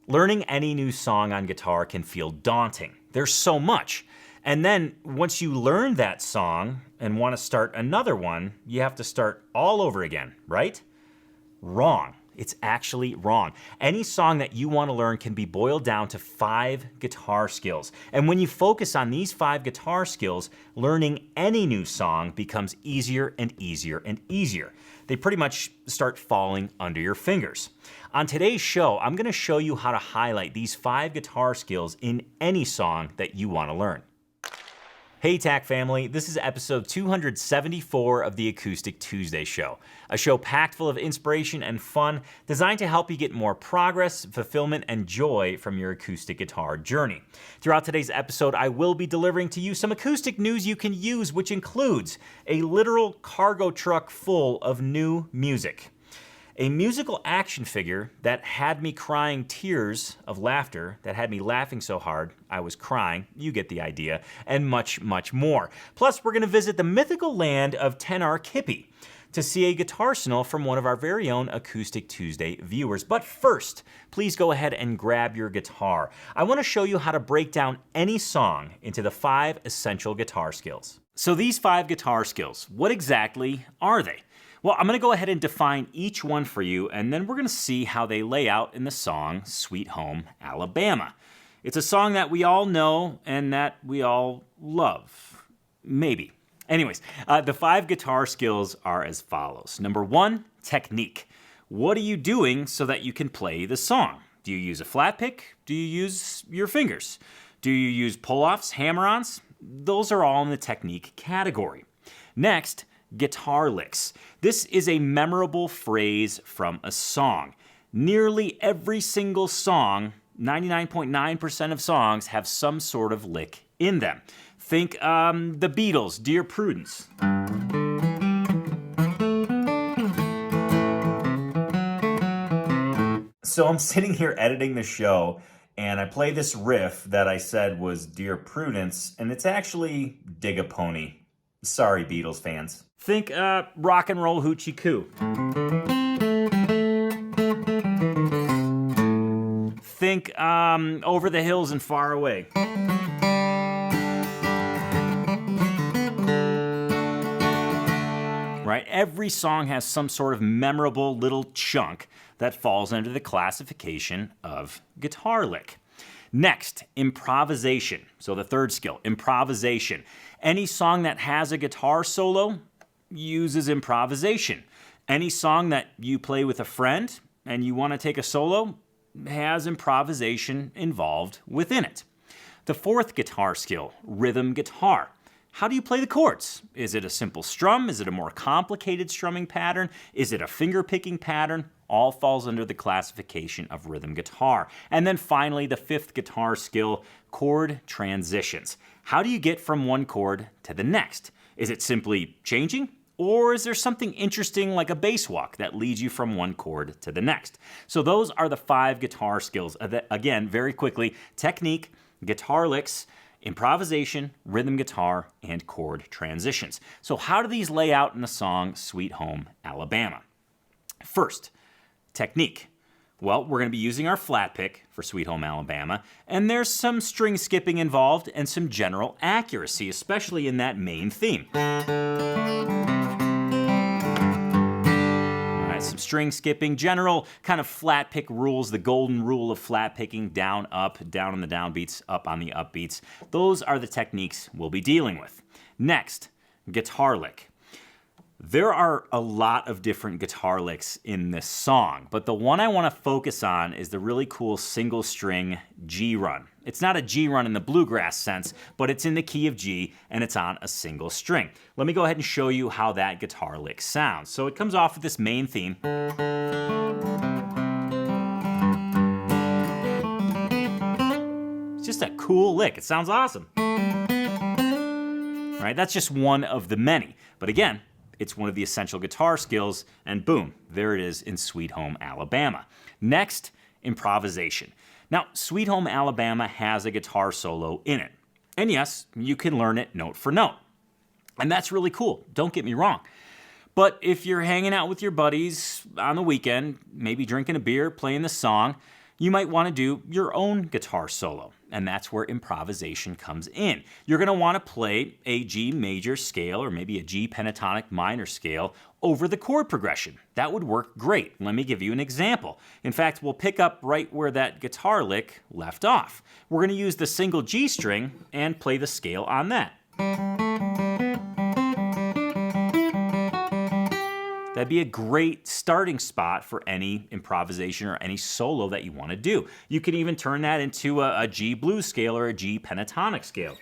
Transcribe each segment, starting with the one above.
Learning any new song on guitar can feel daunting. There's so much. And then once you learn that song and want to start another one, you have to start all over again, right? Wrong. It's actually wrong. Any song that you want to learn can be boiled down to 5 guitar skills. And when you focus on these 5 guitar skills, learning any new song becomes easier and easier and easier. They pretty much start falling under your fingers. On today's show, I'm going to show you how to highlight these 5 guitar skills in any song that you want to learn. Hey TAC family, this is episode 274 of the Acoustic Tuesday Show, a show packed full of inspiration and fun designed to help you get more progress, fulfillment, and joy from your acoustic guitar journey. Throughout today's episode, I will be delivering to you some acoustic news you can use, which includes a literal cargo truck full of new music, a musical action figure that had me crying tears of laughter, that had me laughing so hard I was crying, you get the idea, and much, much more. Plus, we're gonna visit the mythical land of Tenor Kippy to see a Guitarsenal from one of our very own Acoustic Tuesday viewers. But first, please go ahead and grab your guitar. I wanna show you how to break down any song into the 5 essential guitar skills. So these 5 guitar skills, what exactly are they? Well, I'm going to go ahead and define each one for you, and then we're going to see how they lay out in the song Sweet Home Alabama. It's a song that we all know and that we all love. Maybe. Anyways, the 5 guitar skills are as follows. Number 1, technique. What are you doing so that you can play the song? Do you use a flat pick? Do you use your fingers? Do you use pull-offs, hammer-ons? Those are all in the technique category. Next, guitar licks. This is a memorable phrase from a song. Nearly every single song, 99.9% of songs, have some sort of lick in them. Think the Beatles, Dear Prudence. So I'm sitting here editing the show, and I play this riff that I said was Dear Prudence, and it's actually Dig a Pony. Sorry, Beatles fans. Think Rock and Roll Hoochie Coo. Think Over the Hills and Far Away. Right? Every song has some sort of memorable little chunk that falls under the classification of guitar lick. Next, improvisation. So the 3rd skill, improvisation. Any song that has a guitar solo uses improvisation. Any song that you play with a friend and you want to take a solo has improvisation involved within it. The 4th guitar skill, rhythm guitar. How do you play the chords? Is it a simple strum? Is it a more complicated strumming pattern? Is it a finger picking pattern? All falls under the classification of rhythm guitar. And then finally, the 5th guitar skill, chord transitions. How do you get from one chord to the next? Is it simply changing? Or is there something interesting like a bass walk that leads you from one chord to the next? So those are the 5 guitar skills. Again, very quickly, technique, guitar licks, improvisation, rhythm guitar, and chord transitions. So how do these lay out in the song Sweet Home Alabama? First, technique. Well, we're going to be using our flat pick for Sweet Home Alabama, and there's some string skipping involved and some general accuracy, especially in that main theme. Some string skipping, general kind of flat pick rules, the golden rule of flat picking, down, up, down on the downbeats, up on the upbeats. Those are the techniques we'll be dealing with. Next, guitar lick. There are a lot of different guitar licks in this song, but the one I want to focus on is the really cool single string G run. It's not a G run in the bluegrass sense, but it's in the key of G and it's on a single string. Let me go ahead and show you how that guitar lick sounds. So it comes off with this main theme. It's just a cool lick. It sounds awesome. Right? That's just one of the many. But again, it's one of the essential guitar skills, and boom, there it is in Sweet Home Alabama. Next, improvisation. Now, Sweet Home Alabama has a guitar solo in it. And yes, you can learn it note for note. And that's really cool, don't get me wrong. But if you're hanging out with your buddies on the weekend, maybe drinking a beer, playing the song, you might want to do your own guitar solo, and that's where improvisation comes in. You're going to want to play a G major scale or maybe a G pentatonic minor scale over the chord progression. That would work great. Let me give you an example. In fact, we'll pick up right where that guitar lick left off. We're going to use the single G string and play the scale on that. That'd be a great starting spot for any improvisation or any solo that you want to do. You can even turn that into a G blues scale or a G pentatonic scale.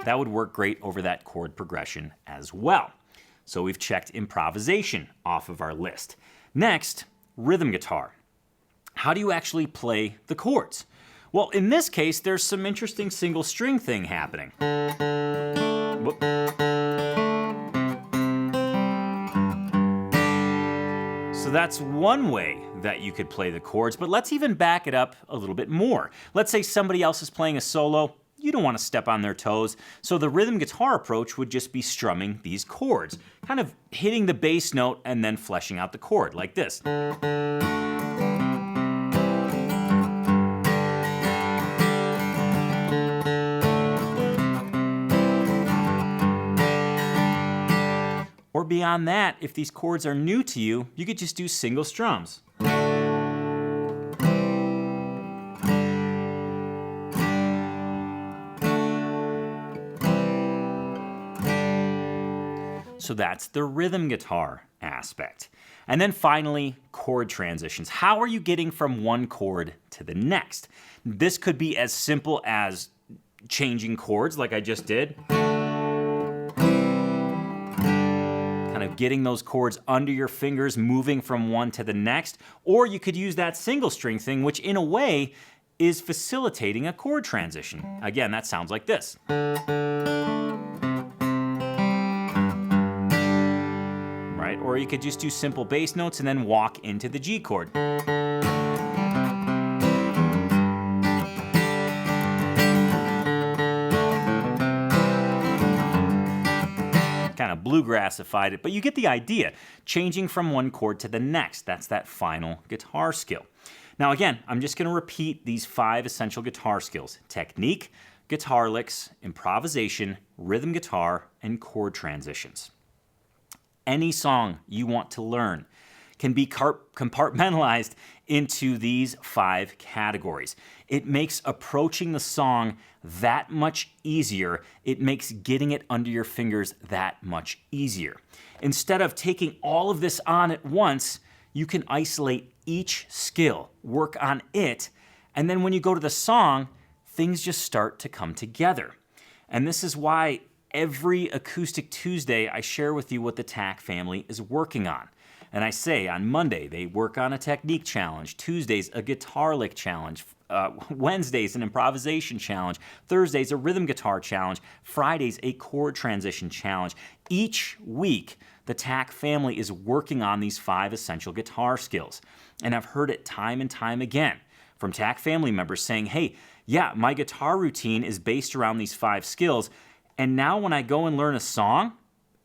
That would work great over that chord progression as well. So we've checked improvisation off of our list. Next, rhythm guitar. How do you actually play the chords? Well, in this case, there's some interesting single string thing happening. Whoop. So that's one way that you could play the chords, but let's even back it up a little bit more. Let's say somebody else is playing a solo. You don't want to step on their toes, so the rhythm guitar approach would just be strumming these chords, kind of hitting the bass note and then fleshing out the chord like this. Or beyond that, if these chords are new to you, you could just do single strums. So that's the rhythm guitar aspect. And then finally, chord transitions. How are you getting from one chord to the next? This could be as simple as changing chords like I just did. Kind of getting those chords under your fingers, moving from one to the next. Or you could use that single string thing, which in a way is facilitating a chord transition. Again, that sounds like this. Right? Or you could just do simple bass notes and then walk into the G chord. Kind of bluegrassified it, but you get the idea. Changing from one chord to the next, that's that final guitar skill. Now again, I'm just going to repeat these 5 essential guitar skills: technique, guitar licks, improvisation, rhythm guitar, and chord transitions. Any song you want to learn can be compartmentalized into these 5 categories. It makes approaching the song that much easier. It makes getting it under your fingers that much easier. Instead of taking all of this on at once, you can isolate each skill, work on it, and then when you go to the song, things just start to come together. And this is why every Acoustic Tuesday I share with you what the TAC family is working on. And I say on Monday, they work on a technique challenge. Tuesdays, a guitar lick challenge. Wednesdays, an improvisation challenge. Thursdays, a rhythm guitar challenge. Fridays, a chord transition challenge. Each week, the TAC family is working on these 5 essential guitar skills. And I've heard it time and time again from TAC family members saying, hey, yeah, my guitar routine is based around these 5 skills. And now when I go and learn a song,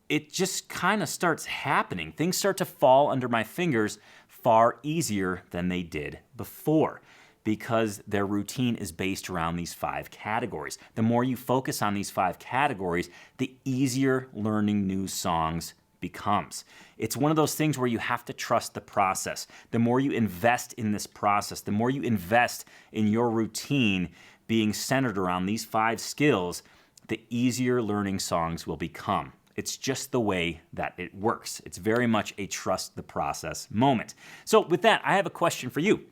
it just kind of starts happening. Things start to fall under my fingers far easier than they did before because their routine is based around these 5 categories. The more you focus on these 5 categories, the easier learning new songs becomes. It's one of those things where you have to trust the process. The more you invest in this process, the more you invest in your routine being centered around these 5 skills, the easier learning songs will become. It's just the way that it works. It's very much a trust the process moment. So with that, I have a question for you.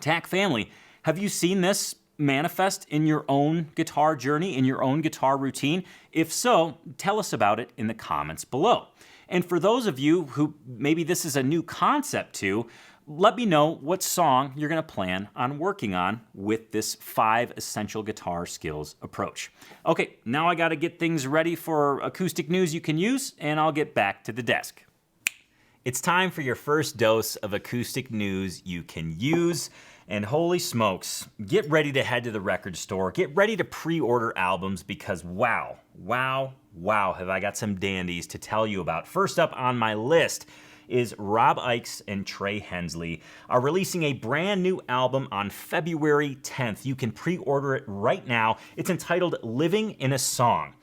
TAC family, have you seen this manifest in your own guitar journey, in your own guitar routine? If so, tell us about it in the comments below. And for those of you who maybe this is a new concept to, let me know what song you're going to plan on working on with this 5 essential guitar skills approach. Okay, now I got to get things ready for acoustic news you can use, and I'll get back to the desk. It's time for your first dose of acoustic news you can use. And holy smokes, get ready to head to the record store. Get ready to pre-order albums because wow, have I got some dandies to tell you about. First up on my list is Rob Ickes and Trey Hensley are releasing a brand new album on February 10th. You can pre-order it right now. It's entitled Living in a Song.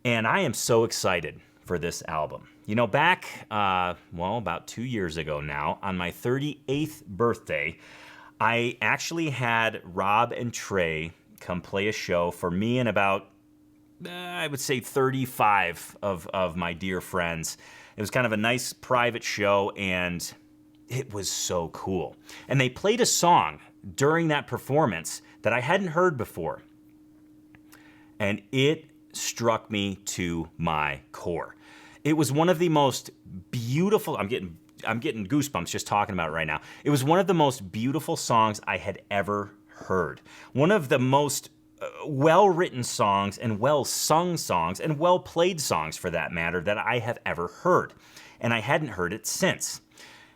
And I am so excited for this album. You know, back, about 2 years ago now, on my 38th birthday, I actually had Rob and Trey come play a show for me and about, I would say 35 of my dear friends. It was kind of a nice private show, and it was so cool. And they played a song during that performance that I hadn't heard before. And it struck me to my core. It was one of the most beautiful, I'm getting goosebumps just talking about it right now. It was one of the most beautiful songs I had ever heard. One of the most well-written songs and well-sung songs and well-played songs, for that matter, that I have ever heard. And I hadn't heard it since.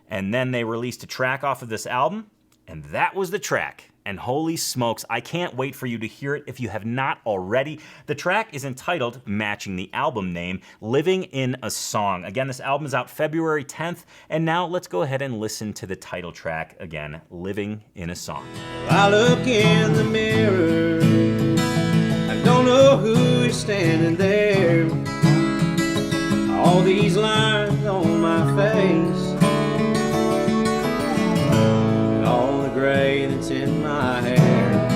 And then they released a track off of this album, and that was the track. And holy smokes, I can't wait for you to hear it if you have not already. The track is entitled, matching the album name, Living in a Song. Again, this album is out February 10th, and now let's go ahead and listen to the title track again, Living in a Song. I look in the mirror, I don't know who is standing there. All these lines on my face, all the gray that's in my hair.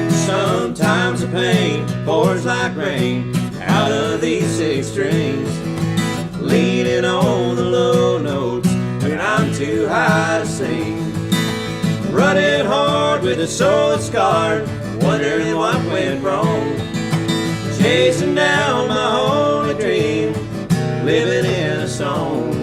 Sometimes the pain pours like rain out of these 6 strings, leaning on the low notes when I'm too high to sing. Running hard with a soul that's scarred, wondering what went wrong. Chasing down my only dream, living in a song.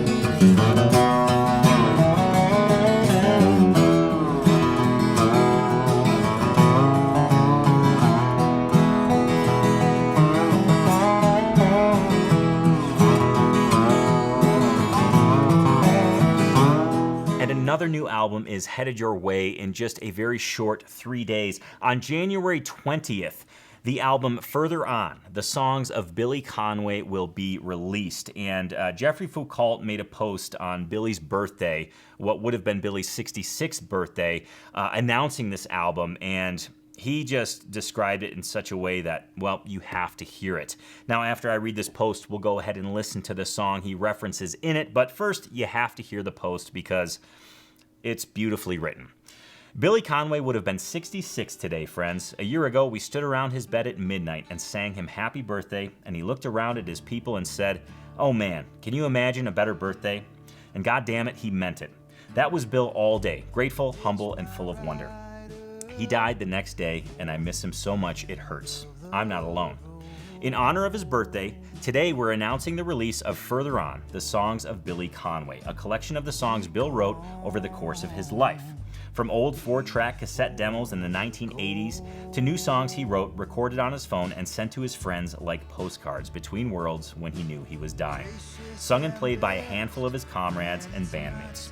Another new album is headed your way in just a very short 3 days. On January 20th, the album Further On, the songs of Billy Conway, will be released. And Jeffrey Foucault made a post on Billy's birthday, what would have been Billy's 66th birthday, announcing this album. And he just described it in such a way that, well, you have to hear it. Now, after I read this post, we'll go ahead and listen to the song he references in it. But first, you have to hear the post because it's beautifully written. Billy Conway would have been 66 today, friends. A year ago, we stood around his bed at midnight and sang him happy birthday, and he looked around at his people and said, "Oh man, can you imagine a better birthday?" And God damn it, he meant it. That was Bill all day, grateful, humble, and full of wonder. He died the next day, and I miss him so much it hurts. I'm not alone. In honor of his birthday, today we're announcing the release of Further On, the songs of Billy Conway, a collection of the songs Bill wrote over the course of his life. From old 4-track cassette demos in the 1980s to new songs he wrote, recorded on his phone, and sent to his friends like postcards between worlds when he knew he was dying. Sung and played by a handful of his comrades and bandmates.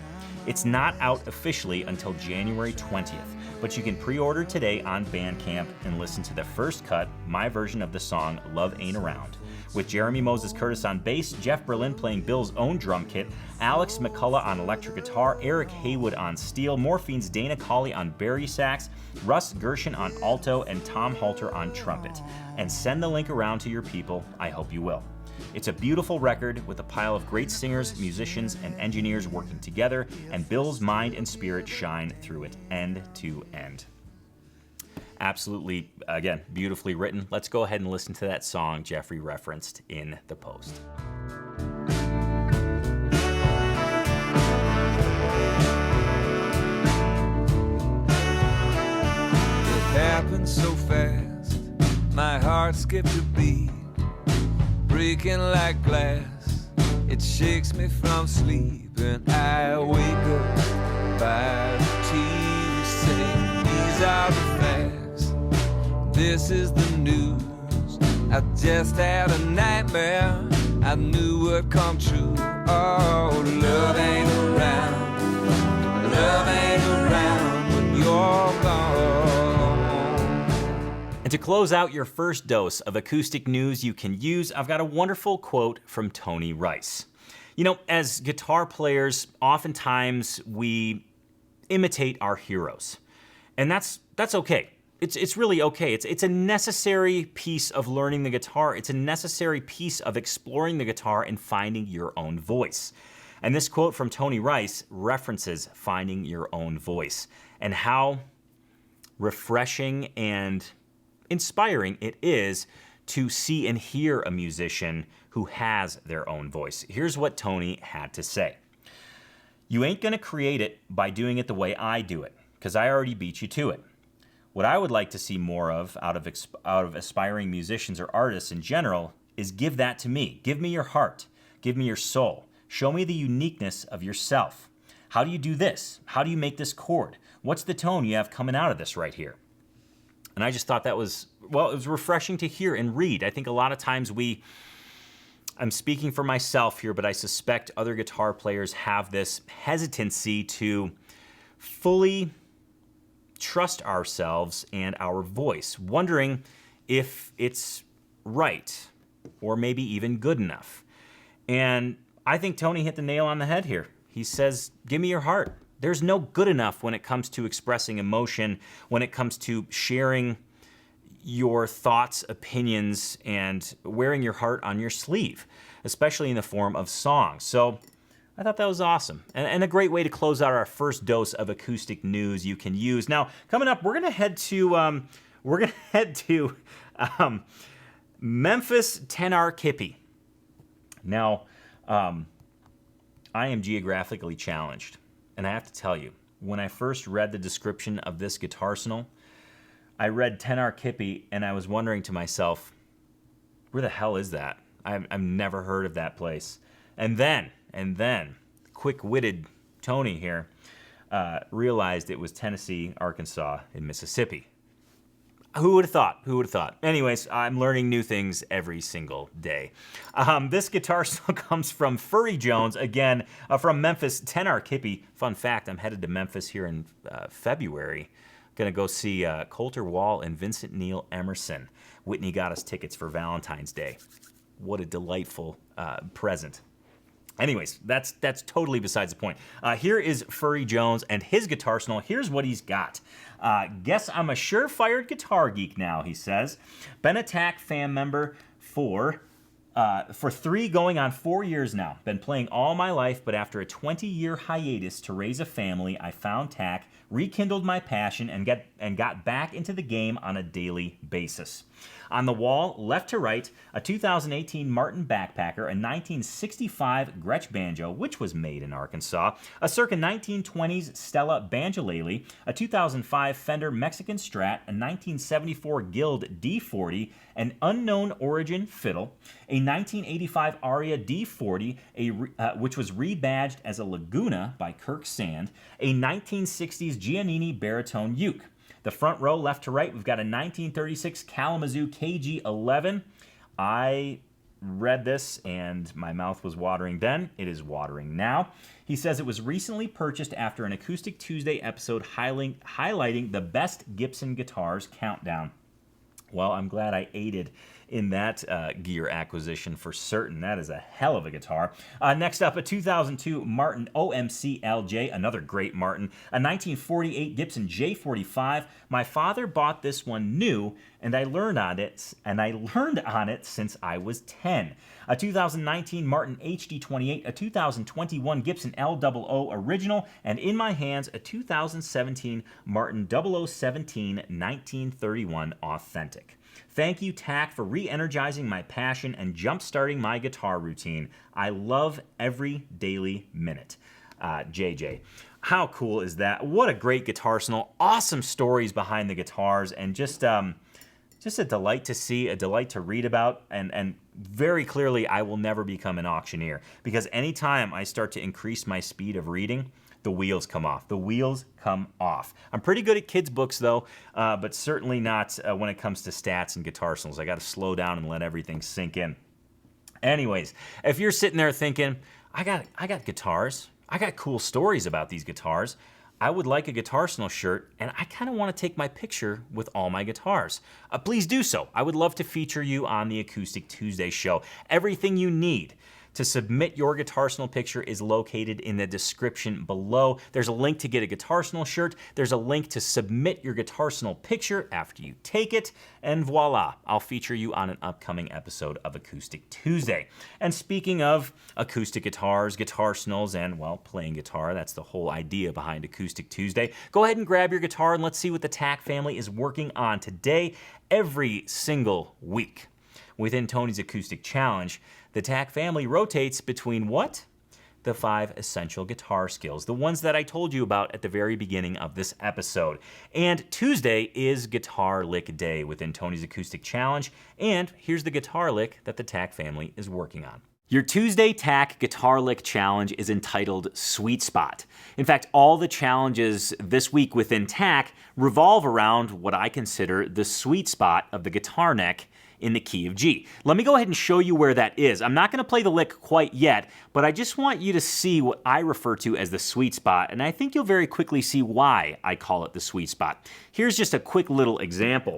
It's not out officially until January 20th, but you can pre-order today on Bandcamp and listen to the first cut, my version of the song Love Ain't Around, with Jeremy Moses Curtis on bass, Jeff Berlin playing Bill's own drum kit, Alex McCullough on electric guitar, Eric Haywood on steel, Morphine's Dana Colley on bari sax, Russ Gershon on alto, and Tom Halter on trumpet. And send the link around to your people. I hope you will. It's a beautiful record with a pile of great singers, musicians, and engineers working together, and Bill's mind and spirit shine through it end to end. Absolutely, again, beautifully written. Let's go ahead and listen to that song Jeffrey referenced in the post. It happened so fast, my heart skipped a beat. Breaking like glass, it shakes me from sleep, and I wake up by the TV saying these are the facts, this is the news. I just had a nightmare, I knew would come true. Oh, love ain't around, love ain't around when you're gone. And to close out your first dose of acoustic news you can use, I've got a wonderful quote from Tony Rice. You know, as guitar players, oftentimes we imitate our heroes. And that's okay. It's really okay. It's a necessary piece of learning the guitar. It's a necessary piece of exploring the guitar and finding your own voice. And this quote from Tony Rice references finding your own voice and how refreshing and inspiring it is to see and hear a musician who has their own voice. Here's what Tony had to say. You ain't gonna create it by doing it the way I do it, because I already beat you to it. What I would like to see more of out of aspiring musicians or artists in general is give that to me. Give me your heart. Give me your soul. Show me the uniqueness of yourself. How do you do this? How do you make this chord? What's the tone you have coming out of this right here? And I just thought that was, well, it was refreshing to hear and read. I think a lot of times I'm speaking for myself here, but I suspect other guitar players have this hesitancy to fully trust ourselves and our voice, wondering if it's right or maybe even good enough. And I think Tony hit the nail on the head here. He says, give me your heart. There's no good enough when it comes to expressing emotion, when it comes to sharing your thoughts, opinions, and wearing your heart on your sleeve, especially in the form of songs. So I thought that was awesome, and a great way to close out our first dose of acoustic news you can use. Now, coming up, we're gonna head to Memphis Tenarkippy. Now, I am geographically challenged, and I have to tell you, when I first read the description of this Guitarsenal, I read Tenarkippy, and I was wondering to myself, where the hell is that? I've never heard of that place. And then, quick-witted Tony here realized it was Tennessee, Arkansas, and Mississippi. Who would have thought? Who would have thought? Anyways, I'm learning new things every single day. This Guitarsenal comes from Furry Jones, again, from Memphis Tenarkippy. Fun fact, I'm headed to Memphis here in February. Gonna go see Coulter Wall and Vincent Neil Emerson. Whitney got us tickets for Valentine's Day. What a delightful present. Anyways, that's totally besides the point. Here is Furry Jones and his Guitarsenal. Here's what he's got. Guess I'm a surefire guitar geek now, he says. Been a TAC fan member for 3 going on 4 years now. Been playing all my life, but after a 20-year hiatus to raise a family, I found TAC, rekindled my passion, and got back into the game on a daily basis. On the wall, left to right, a 2018 Martin Backpacker, a 1965 Gretsch Banjo, which was made in Arkansas, a circa 1920s Stella Banjolele, a 2005 Fender Mexican Strat, a 1974 Guild D40, an unknown origin fiddle, a 1985 Aria D40, which was rebadged as a Laguna by Kirk Sand, a 1960s Giannini baritone uke. The front row, left to right, we've got a 1936 Kalamazoo KG11. I read this and my mouth was watering then. It is watering now. He says it was recently purchased after an Acoustic Tuesday episode highlighting the best Gibson guitars countdown. Well, I'm glad I aided in that gear acquisition for certain. That is a hell of a guitar. Next up, a 2002 Martin OMC LJ, another great Martin. A 1948 Gibson J45. My father bought this one new, and I learned on it since I was 10. A 2019 Martin HD28, a 2021 Gibson LOO original, and in my hands, a 2017 Martin 0017 1931 authentic. Thank you, TAC, for re-energizing my passion and jump-starting my guitar routine. I love every daily minute. JJ. How cool is that? What a great Guitarsenal. Awesome stories behind the guitars, and just a delight to see, a delight to read about, and very clearly I will never become an auctioneer, because anytime I start to increase my speed of reading, the wheels come off. The wheels come off. I'm pretty good at kids' books, though, but certainly not when it comes to stats and Guitarsenals. I got to slow down and let everything sink in. Anyways, if you're sitting there thinking, I got guitars, I got cool stories about these guitars, I would like a Guitarsenal shirt, and I kind of want to take my picture with all my guitars. Please do so. I would love to feature you on the Acoustic Tuesday show. Everything you need to submit your Guitarsenal picture is located in the description below. There's a link to get a Guitarsenal shirt. There's a link to submit your Guitarsenal picture after you take it. And voila, I'll feature you on an upcoming episode of Acoustic Tuesday. And speaking of acoustic guitars, Guitarsenals, and, well, playing guitar, that's the whole idea behind Acoustic Tuesday. Go ahead and grab your guitar and let's see what the TAC family is working on today, every single week. Within Tony's Acoustic Challenge, the TAC family rotates between what? The 5 essential guitar skills, the ones that I told you about at the very beginning of this episode. And Tuesday is Guitar Lick Day within Tony's Acoustic Challenge, and here's the guitar lick that the TAC family is working on. Your Tuesday TAC Guitar Lick Challenge is entitled Sweet Spot. In fact, all the challenges this week within TAC revolve around what I consider the sweet spot of the guitar neck in the key of G. Let me go ahead and show you where that is. I'm not going to play the lick quite yet, but I just want you to see what I refer to as the sweet spot, and I think you'll very quickly see why I call it the sweet spot. Here's just a quick little example.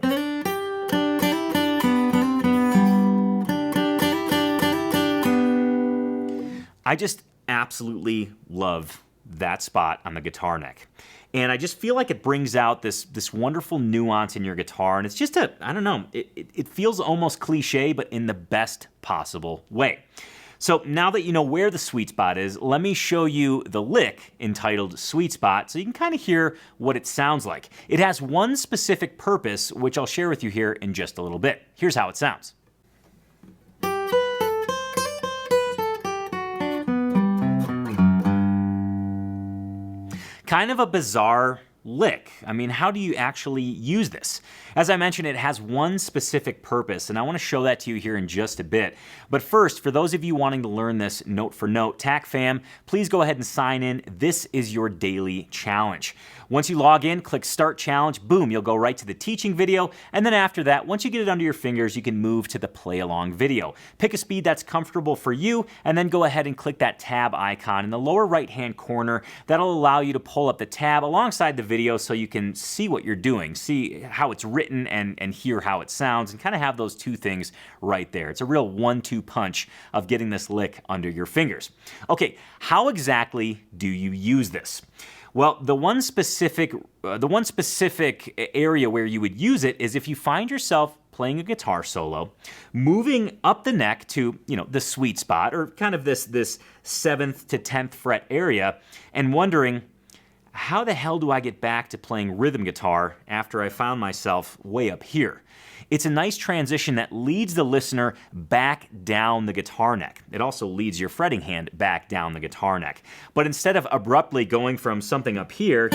I just absolutely love that spot on the guitar neck. And I just feel like it brings out this wonderful nuance in your guitar, and it's just I don't know, it feels almost cliche, but in the best possible way. So now that you know where the sweet spot is, let me show you the lick entitled Sweet Spot so you can kind of hear what it sounds like. It has one specific purpose, which I'll share with you here in just a little bit. Here's how it sounds. Kind of a bizarre lick. I mean, how do you actually use this? As I mentioned, it has one specific purpose, and I want to show that to you here in just a bit. But first, for those of you wanting to learn this note for note, TAC fam, please go ahead and sign in. This is your daily challenge. Once you log in, click Start Challenge, boom, you'll go right to the teaching video, and then after that, once you get it under your fingers, you can move to the play along video. Pick a speed that's comfortable for you, and then go ahead and click that tab icon in the lower right-hand corner. That'll allow you to pull up the tab alongside the video so you can see what you're doing, see how it's written, and hear how it sounds, and kind of have those two things right there. It's a real 1-2 punch of getting this lick under your fingers. Okay, how exactly do you use this? Well, the one specific area where you would use it is if you find yourself playing a guitar solo, moving up the neck to, the sweet spot, or kind of this 7th to 10th fret area, and wondering, how the hell do I get back to playing rhythm guitar after I found myself way up here? It's a nice transition that leads the listener back down the guitar neck. It also leads your fretting hand back down the guitar neck. But instead of abruptly going from something up here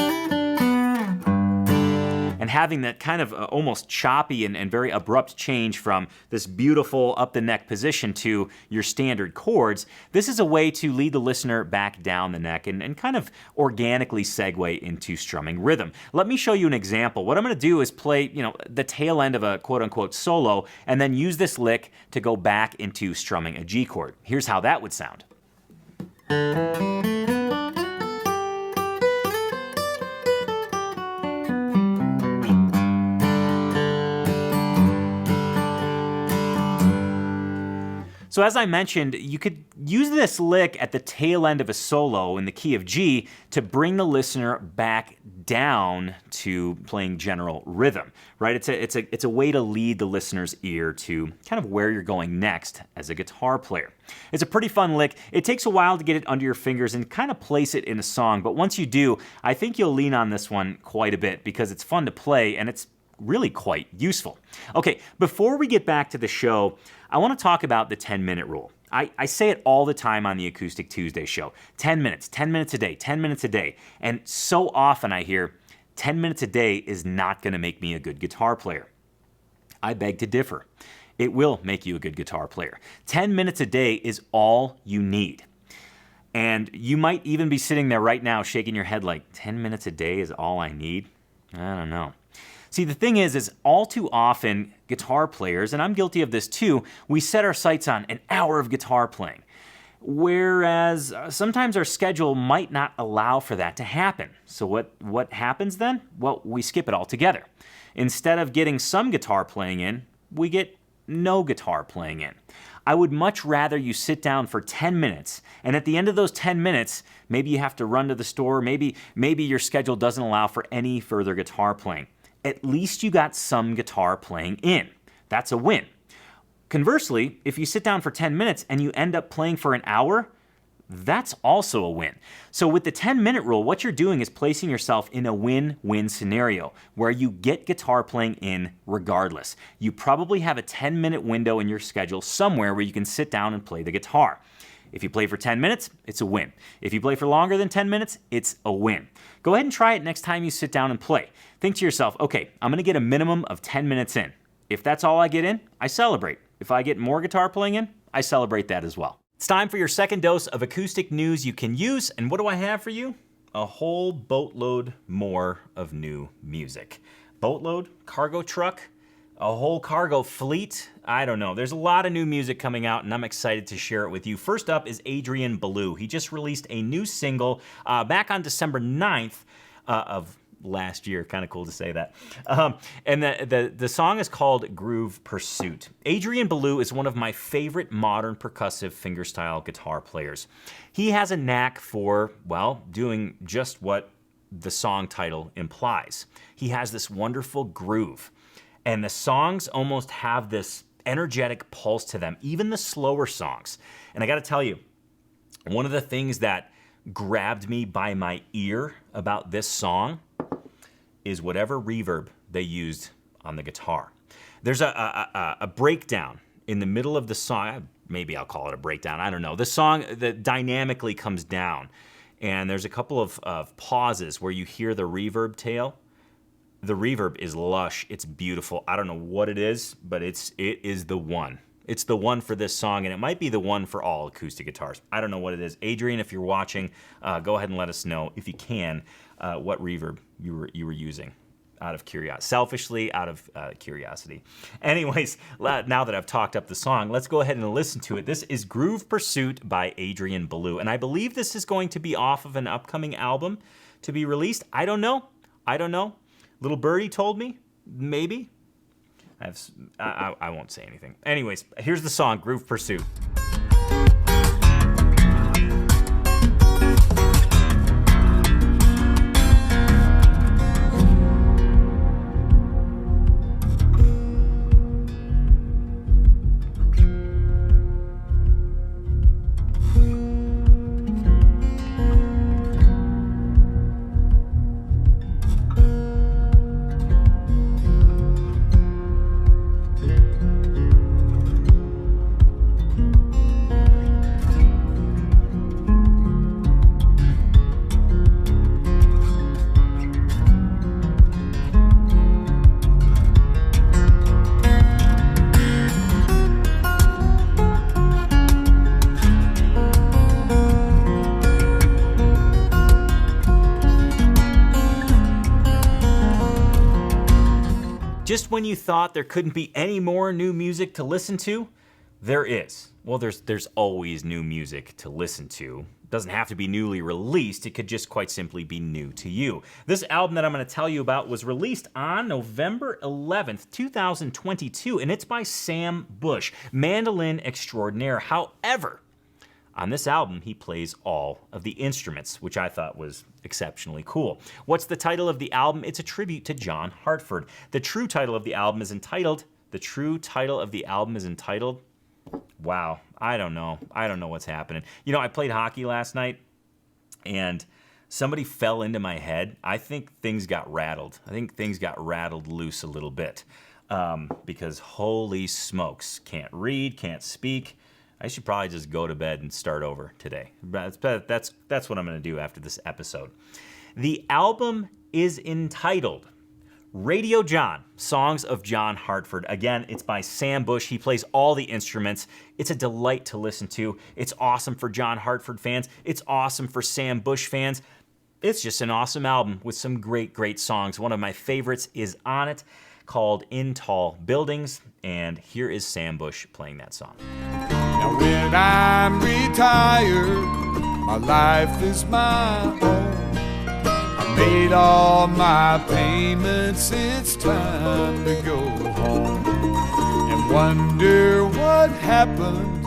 and having that kind of almost choppy and very abrupt change from this beautiful up the neck position to your standard chords, this is a way to lead the listener back down the neck and kind of organically segue into strumming rhythm. Let me show you an example. What I'm going to do is play, the tail end of a quote-unquote solo and then use this lick to go back into strumming a G chord. Here's how that would sound. So as I mentioned, you could use this lick at the tail end of a solo in the key of G to bring the listener back down to playing general rhythm, right? It's a way to lead the listener's ear to kind of where you're going next as a guitar player. It's a pretty fun lick. It takes a while to get it under your fingers and kind of place it in a song, but once you do, I think you'll lean on this one quite a bit because it's fun to play and it's really quite useful. Okay, before we get back to the show, I want to talk about the 10-minute rule. I say it all the time on the Acoustic Tuesday show. 10 minutes a day, 10 minutes a day. And so often I hear, 10 minutes a day is not going to make me a good guitar player. I beg to differ. It will make you a good guitar player. 10 minutes a day is all you need. And you might even be sitting there right now shaking your head like, 10 minutes a day is all I need? I don't know. See, the thing is all too often guitar players, and I'm guilty of this too, we set our sights on an hour of guitar playing. Whereas sometimes our schedule might not allow for that to happen. So what happens then? Well, we skip it altogether. Instead of getting some guitar playing in, we get no guitar playing in. I would much rather you sit down for 10 minutes, and at the end of those 10 minutes, maybe you have to run to the store, maybe your schedule doesn't allow for any further guitar playing. At least you got some guitar playing in. That's a win. Conversely, if you sit down for 10 minutes and you end up playing for an hour, that's also a win. So with the 10-minute rule, what you're doing is placing yourself in a win-win scenario where you get guitar playing in regardless. You probably have a 10-minute window in your schedule somewhere where you can sit down and play the guitar. If you play for 10 minutes, it's a win. If you play for longer than 10 minutes, it's a win. Go ahead and try it next time you sit down and play. Think to yourself, okay, I'm going to get a minimum of 10 minutes in. If that's all I get in, I celebrate. If I get more guitar playing in, I celebrate that as well. It's time for your second dose of acoustic news you can use, and what do I have for you? A whole boatload more of new music. Boatload? Cargo truck? A whole cargo fleet? I don't know. There's a lot of new music coming out, and I'm excited to share it with you. First up is Adrian Belew. He just released a new single back on December 9th of last year. Kind of cool to say that. And the song is called Groove Pursuit. Adrian Belew is one of my favorite modern percussive fingerstyle guitar players. He has a knack for, well, doing just what the song title implies. He has this wonderful groove, and the songs almost have this energetic pulse to them, even the slower songs. And I got to tell you, one of the things that grabbed me by my ear about this song is whatever reverb they used on the guitar. There's a breakdown in the middle of the song. Maybe I'll call it a breakdown. I don't know. The song that dynamically comes down, and there's a couple of pauses where you hear the reverb tail. The reverb is lush. It's beautiful. I don't know what it is, but it is the one. It's the one for this song, and it might be the one for all acoustic guitars. I don't know what it is. Adrian, if you're watching, go ahead and let us know, if you can, what reverb you were using, out of curiosity. Selfishly, out of curiosity. Anyways, now that I've talked up the song, let's go ahead and listen to it. This is Groove Pursuit by Adrian Belew, and I believe this is going to be off of an upcoming album to be released. I don't know. Little Birdie told me, maybe. I won't say anything. Anyways, here's the song, Groove Pursuit. Just when you thought there couldn't be any more new music to listen to, there is. Well, there's always new music to listen to. It doesn't have to be newly released. It could just quite simply be new to you. This album that I'm going to tell you about was released on November 11th, 2022, and it's by Sam Bush, mandolin extraordinaire. However, on this album, he plays all of the instruments, which I thought was exceptionally cool. What's the title of the album? It's a tribute to John Hartford. The true title of the album is entitled, wow, I don't know what's happening. You know, I played hockey last night, and somebody fell into my head. I think things got rattled. Loose a little bit, because holy smokes, can't read, can't speak. I should probably just go to bed and start over today. That's what I'm going to do after this episode. The album is entitled Radio John, Songs of John Hartford. Again, it's by Sam Bush. He plays all the instruments. It's a delight to listen to. It's awesome for John Hartford fans. It's awesome for Sam Bush fans. It's just an awesome album with some great, great songs. One of my favorites is on it, called In Tall Buildings, and here is Sam Bush playing that song. Now when I'm retired, my life is my own. I made all my payments, it's time to go home. And Wonder what happened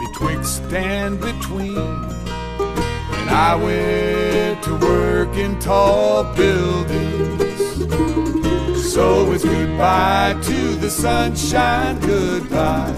betwixt and between when I went to work in tall buildings. So it's goodbye to the sunshine, goodbye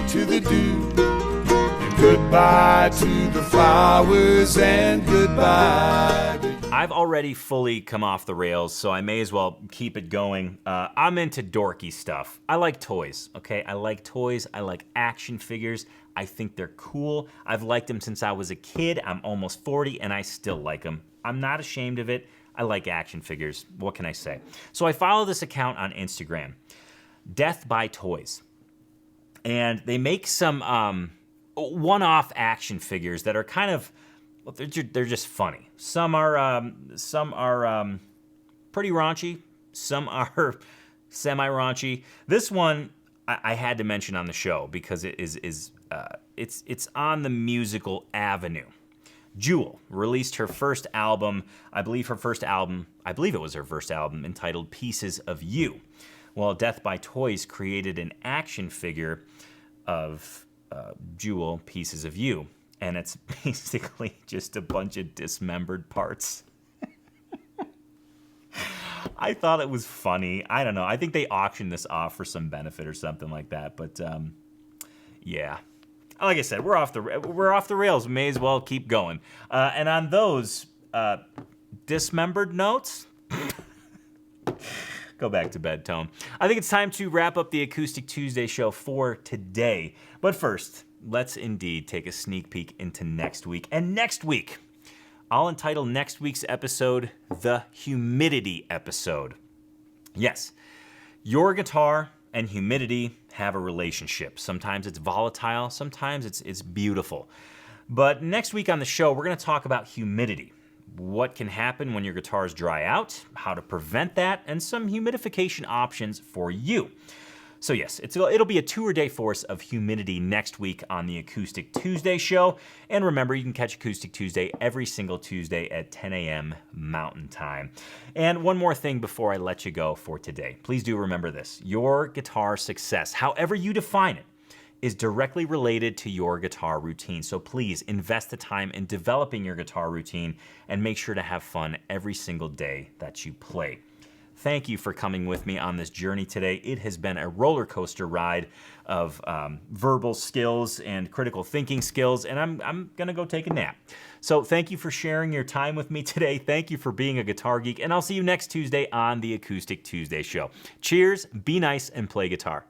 to the dew, and goodbye to the flowers, and goodbye to you. I've already fully come off the rails, so I may as well keep it going. I'm into dorky stuff. I like toys, okay? I like toys. I like action figures. I think they're cool. I've liked them since I was a kid. I'm almost 40, and I still like them. I'm not ashamed of it. I like action figures. What can I say? So I follow this account on Instagram, Death by Toys. And they make some one-off action figures that are kind of, well, they're just funny. Some are pretty raunchy. Some are semi-raunchy. This one I had to mention on the show because it it's on the musical avenue. Jewel released her first album. I believe it was her first album, entitled Pieces of You. Well, Death by Toys created an action figure of Jewel, Pieces of You. And it's basically just a bunch of dismembered parts. I thought it was funny. I don't know. I think they auctioned this off for some benefit or something like that. But yeah, like I said, we're off the rails. We may as well keep going. And on those dismembered notes, go back to bed, Tone. I think it's time to wrap up the Acoustic Tuesday show for today. But first, let's indeed take a sneak peek into next week. And next week, I'll entitle next week's episode the Humidity episode. Yes, your guitar and humidity have a relationship. Sometimes it's volatile, sometimes it's beautiful. But next week on the show, we're going to talk about humidity. What can happen when your guitars dry out, how to prevent that, and some humidification options for you. So yes, it'll be a tour-de force of humidity next week on the Acoustic Tuesday show. And remember, you can catch Acoustic Tuesday every single Tuesday at 10 a.m. Mountain Time. And one more thing before I let you go for today. Please do remember this. Your guitar success, however you define it, is directly related to your guitar routine. So please invest the time in developing your guitar routine and make sure to have fun every single day that you play. Thank you for coming with me on this journey today. It has been a roller coaster ride of verbal skills and critical thinking skills, and I'm gonna go take a nap. So thank you for sharing your time with me today. Thank you for being a guitar geek, and I'll see you next Tuesday on the Acoustic Tuesday show. Cheers, be nice, and play guitar.